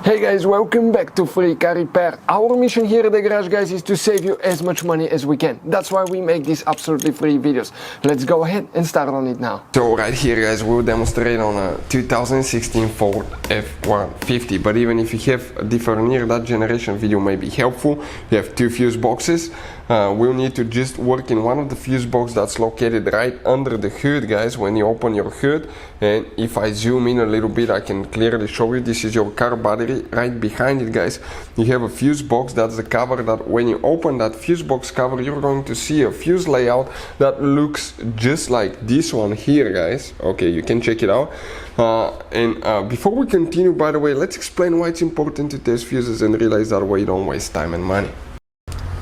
Hey guys, welcome back to Free Car Repair. Our mission here at the garage, guys, is to save you as much money as we can. That's why we make these absolutely free videos. Let's go ahead and start on it now. So right here, guys, we'll demonstrate on a 2016 Ford F-150. But even if you have a different year, that generation video may be helpful. We have two fuse boxes. We'll need to just work in one of the fuse boxes that's located right under the hood, guys, when you open your hood. And if I zoom in a little bit, I can clearly show you this is your car battery. Right behind it, guys, you have a fuse box. That's the cover that when you open that fuse box cover, you're going to see a fuse layout that looks just like this one here, guys. Okay, you can check it out. Before we continue, by the way, let's explain why it's important to test fuses and realize that way you don't waste time and money.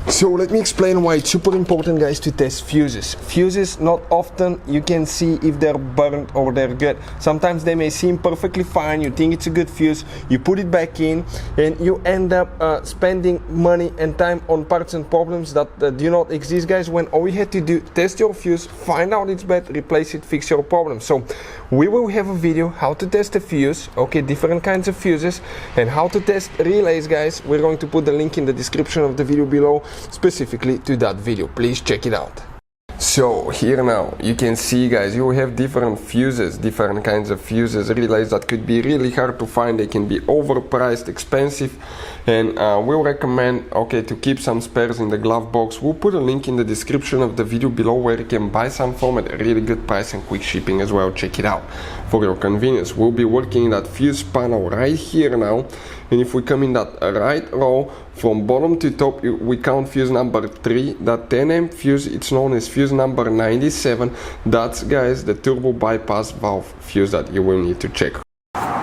So let me explain why it's super important, guys, to test fuses. Fuses, not often you can see if they're burnt or they're good. Sometimes they may seem perfectly fine, you think it's a good fuse, you put it back in and you end up spending money and time on parts and problems that do not exist, guys, when all you had to do, test your fuse, find out it's bad, replace it, fix your problem. So we will have a video how to test a fuse, okay, different kinds of fuses, and how to test relays, guys. We're going to put the link in the description of the video below specifically to that video. Please check it out. So here now you can see, guys, you have different fuses, different kinds of fuses, relays that could be really hard to find. They can be overpriced, expensive, and we'll recommend, okay, to keep some spares in the glove box. We'll put a link in the description of the video below where you can buy some from at a really good price and quick shipping as well. Check it out for your convenience. We'll be working in that fuse panel right here now, and if we come in that right row from bottom to top, we count fuse number 3, that 10 amp fuse. It's known as fuse number 97. That's, guys, the turbo bypass valve fuse that you will need to check.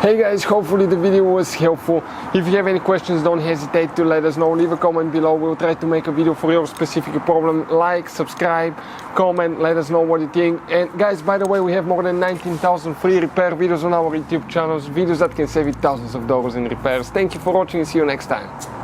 Hey guys, hopefully the video was helpful. If you have any questions, don't hesitate to let us know. Leave a comment below. We'll try to make a video for your specific problem. Like, subscribe, comment, let us know what you think. And guys, by the way, we have more than 19,000 free repair videos on our YouTube channels, videos that can save you thousands of dollars in repairs. Thank you for watching and see you next time.